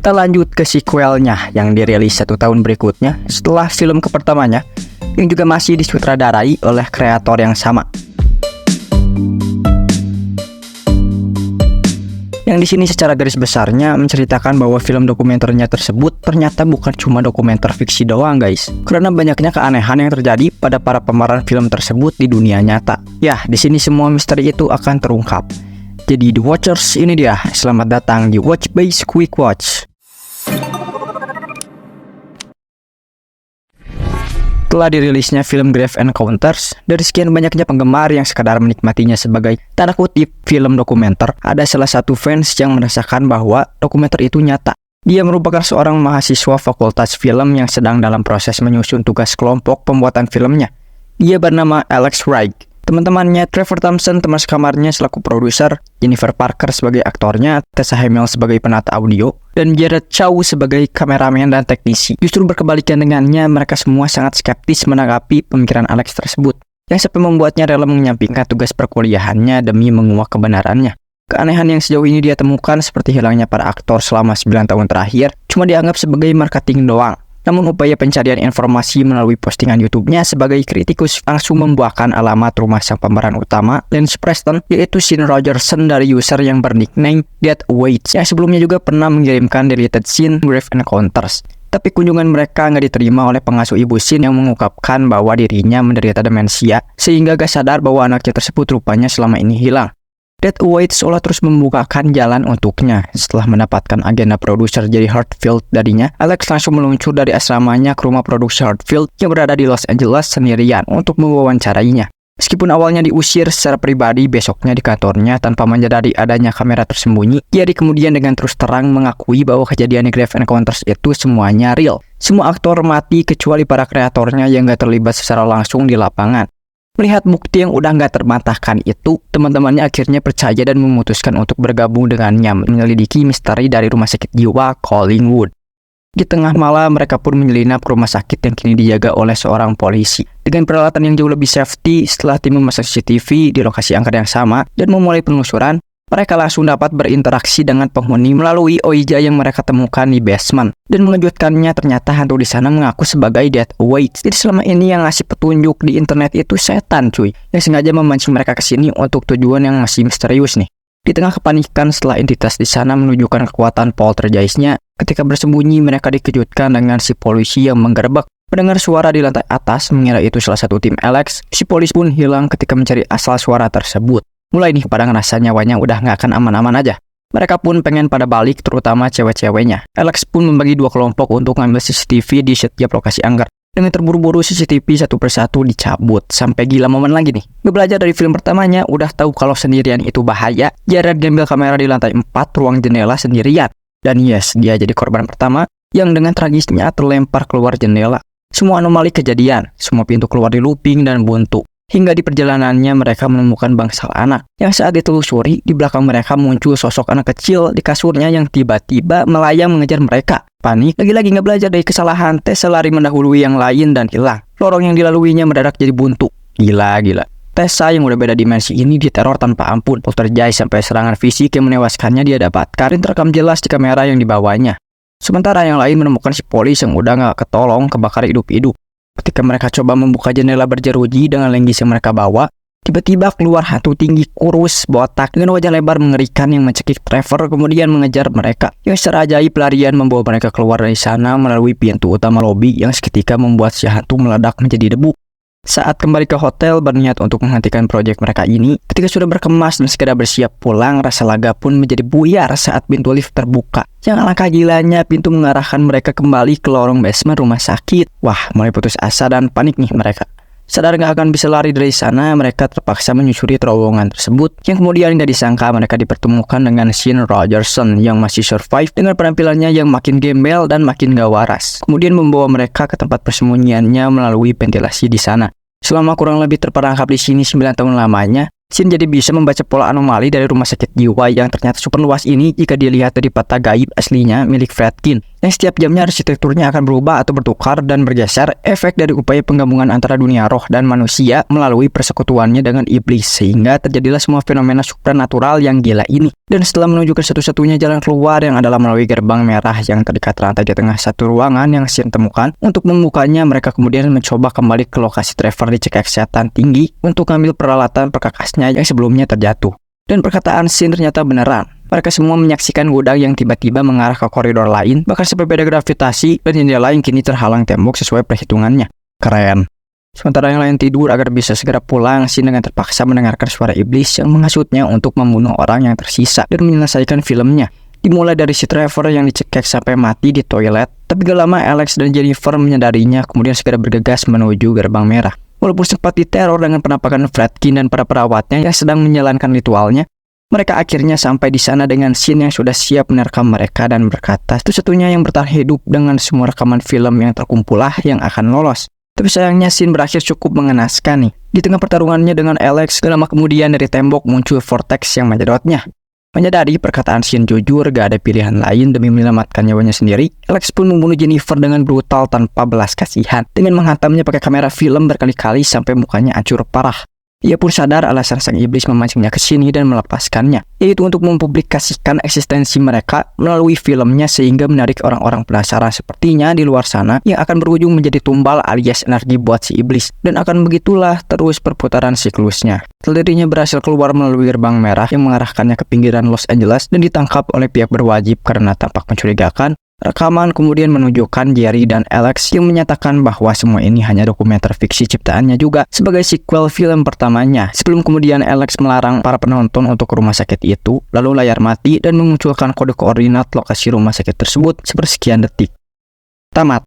Kita lanjut ke sequelnya yang dirilis 1 tahun berikutnya setelah film pertamanya, yang juga masih disutradarai oleh kreator yang sama. Yang di sini secara garis besarnya menceritakan bahwa film dokumenternya tersebut ternyata bukan cuma dokumenter fiksi doang guys, karena banyaknya keanehan yang terjadi pada para pemeran film tersebut di dunia nyata. Ya, di sini semua misteri itu akan terungkap. Jadi The Watchers ini dia, selamat datang di Watch Base Quick Watch. Setelah dirilisnya film Grave Encounters, dari sekian banyaknya penggemar yang sekadar menikmatinya sebagai tanda kutip film dokumenter, ada salah satu fans yang merasakan bahwa dokumenter itu nyata. Dia merupakan seorang mahasiswa fakultas film yang sedang dalam proses menyusun tugas kelompok pembuatan filmnya. Dia bernama Alex Wright. Teman-temannya Trevor Thompson teman sekamarnya selaku produser, Jennifer Parker sebagai aktornya, Tessa Hamill sebagai penata audio, dan Jared Chow sebagai kameramen dan teknisi. Justru berkebalikan dengannya, mereka semua sangat skeptis menanggapi pemikiran Alex tersebut, yang sampai membuatnya rela menyampingkan tugas perkuliahannya demi menguak kebenarannya. Keanehan yang sejauh ini dia temukan seperti hilangnya para aktor selama 9 tahun terakhir cuma dianggap sebagai marketing doang. Namun upaya pencarian informasi melalui postingan YouTube-nya sebagai kritikus langsung membuahkan alamat rumah sang pemeran utama, Lance Preston, yaitu Sean Rogerson dari user yang bernickname Dead Awaits, yang sebelumnya juga pernah mengirimkan deleted scene Grave Encounters. Tapi kunjungan mereka nggak diterima oleh pengasuh ibu Sean yang mengungkapkan bahwa dirinya menderita demensia, sehingga gak sadar bahwa anaknya tersebut rupanya selama ini hilang. Dead Awaits seolah terus membukakan jalan untuknya. Setelah mendapatkan agenda produser jadi Hartfield darinya, Alex langsung meluncur dari asramanya ke rumah produksi Hartfield yang berada di Los Angeles sendirian untuk mewawancarainya. Meskipun awalnya diusir secara pribadi besoknya di kantornya tanpa menyadari adanya kamera tersembunyi, dia kemudian dengan terus terang mengakui bahwa kejadian di Grave Encounters itu semuanya real. Semua aktor mati kecuali para kreatornya yang gak terlibat secara langsung di lapangan. Melihat bukti yang udah nggak terbantahkan itu, teman-temannya akhirnya percaya dan memutuskan untuk bergabung dengannya menyelidiki misteri dari rumah sakit jiwa Collingwood. Di tengah malam, mereka pun menyelinap ke rumah sakit yang kini dijaga oleh seorang polisi. Dengan peralatan yang jauh lebih safety, setelah tim memasang CCTV di lokasi angker yang sama dan memulai penelusuran, mereka langsung dapat berinteraksi dengan penghuni melalui OIJA yang mereka temukan di basement. Dan mengejutkannya, ternyata hantu di sana mengaku sebagai Dead Awaits. Jadi selama ini yang ngasih petunjuk di internet itu setan cuy, yang sengaja memancing mereka ke sini untuk tujuan yang masih misterius nih. Di tengah kepanikan setelah entitas di sana menunjukkan kekuatan poltergeist-nya, ketika bersembunyi mereka dikejutkan dengan si polisi yang menggerebek. Mendengar suara di lantai atas mengira itu salah satu tim Alex, si polisi pun hilang ketika mencari asal suara tersebut. Mulai nih pada ngerasa nyawanya udah gak akan aman-aman aja. Mereka pun pengen pada balik, terutama cewek-ceweknya. Alex pun membagi 2 kelompok untuk ngambil CCTV di setiap lokasi angker. Dengan terburu-buru CCTV satu persatu dicabut. Sampai gila momen lagi nih. Belajar dari film pertamanya, udah tahu kalau sendirian itu bahaya. Jared ngambil kamera di lantai 4 ruang jendela sendirian. Dan yes, dia jadi korban pertama yang dengan tragisnya terlempar keluar jendela. Semua anomali kejadian, semua pintu keluar di looping dan buntu. Hingga di perjalanannya mereka menemukan bangsal anak, yang saat ditelusuri di belakang mereka muncul sosok anak kecil di kasurnya yang tiba-tiba melayang mengejar mereka. Panik, lagi-lagi nggak belajar dari kesalahan, Tessa lari mendahului yang lain dan hilang. Lorong yang dilaluinya mendadak jadi buntu. Gila. Tessa yang udah beda dimensi ini diteror tanpa ampun. Poltergeist sampai serangan fisik yang menewaskannya dia dapatkan terekam jelas di kamera yang dibawanya. Sementara yang lain menemukan si polisi yang udah nggak ketolong kebakar hidup-hidup. Ketika mereka coba membuka jendela berjeruji dengan linggis yang mereka bawa, tiba-tiba keluar hantu tinggi kurus botak dengan wajah lebar mengerikan yang mencekik Trevor kemudian mengejar mereka. Yang secara ajaib pelarian membawa mereka keluar dari sana melalui pintu utama lobi yang seketika membuat si hantu meledak menjadi debu. Saat kembali ke hotel berniat untuk menghentikan proyek mereka ini, ketika sudah berkemas dan sekedar bersiap pulang, rasa lega pun menjadi buyar saat pintu lift terbuka. Yang alangkah gilanya, pintu mengarahkan mereka kembali ke lorong basement rumah sakit. Wah, mulai putus asa dan panik nih mereka. Sadar gak akan bisa lari dari sana, mereka terpaksa menyusuri terowongan tersebut. Yang kemudian gak disangka mereka dipertemukan dengan Sean Rogerson yang masih survive dengan penampilannya yang makin gembel dan makin gak waras. Kemudian membawa mereka ke tempat persembunyiannya melalui ventilasi di sana. Selama kurang lebih terperangkap di sini 9 tahun lamanya, Sean jadi bisa membaca pola anomali dari rumah sakit jiwa yang ternyata super luas ini jika dilihat dari peta gaib aslinya milik Fredkin. yang setiap jamnya arsitekturnya akan berubah atau bertukar dan bergeser, efek dari upaya penggabungan antara dunia roh dan manusia melalui persekutuannya dengan iblis, sehingga terjadilah semua fenomena supranatural yang gila ini. Dan setelah menunjukkan satu-satunya jalan keluar yang adalah melalui gerbang merah yang terikat rantai di tengah satu ruangan yang Shin temukan, untuk membukanya mereka kemudian mencoba kembali ke lokasi Trevor dicekik setan tinggi untuk mengambil peralatan perkakasnya yang sebelumnya terjatuh. Dan perkataan Shin ternyata beneran. Mereka semua menyaksikan gudang yang tiba-tiba mengarah ke koridor lain, bahkan sampai beda gravitasi, dan jendela yang kini terhalang tembok sesuai perhitungannya. Keren. Sementara yang lain tidur agar bisa segera pulang, Shin dengan terpaksa mendengarkan suara iblis yang menghasutnya untuk membunuh orang yang tersisa dan menyelesaikan filmnya. Dimulai dari si Trevor yang dicekik sampai mati di toilet, tapi gak lama Alex dan Jennifer menyadarinya kemudian segera bergegas menuju gerbang merah. Walaupun sempat diteror dengan penampakan Fredkin dan para perawatnya yang sedang menjalankan ritualnya, mereka akhirnya sampai di sana dengan Shin yang sudah siap merekam mereka dan berkata satu-satunya yang bertahan hidup dengan semua rekaman film yang terkumpulah yang akan lolos. Tapi sayangnya Shin berakhir cukup mengenaskan nih. Di tengah pertarungannya dengan Alex, gak lama kemudian dari tembok muncul vortex yang menyedotnya. Menyadari perkataan Shin jujur gak ada pilihan lain demi menyelamatkan nyawanya sendiri, Alex pun membunuh Jennifer dengan brutal tanpa belas kasihan dengan menghantamnya pakai kamera film berkali-kali sampai mukanya hancur parah. Ia pun sadar alasan sang iblis memancingnya ke sini dan melepaskannya, yaitu untuk mempublikasikan eksistensi mereka melalui filmnya sehingga menarik orang-orang penasaran sepertinya di luar sana yang akan berujung menjadi tumbal alias energi buat si iblis. Dan akan begitulah terus perputaran siklusnya. Setelah dirinya berhasil keluar melalui gerbang merah yang mengarahkannya ke pinggiran Los Angeles dan ditangkap oleh pihak berwajib karena tampak mencurigakan, rekaman kemudian menunjukkan Jerry dan Alex yang menyatakan bahwa semua ini hanya dokumenter fiksi ciptaannya juga sebagai sequel film pertamanya. Sebelum kemudian Alex melarang para penonton untuk ke rumah sakit itu, lalu layar mati dan memunculkan kode koordinat lokasi rumah sakit tersebut sepersekian detik. Tamat.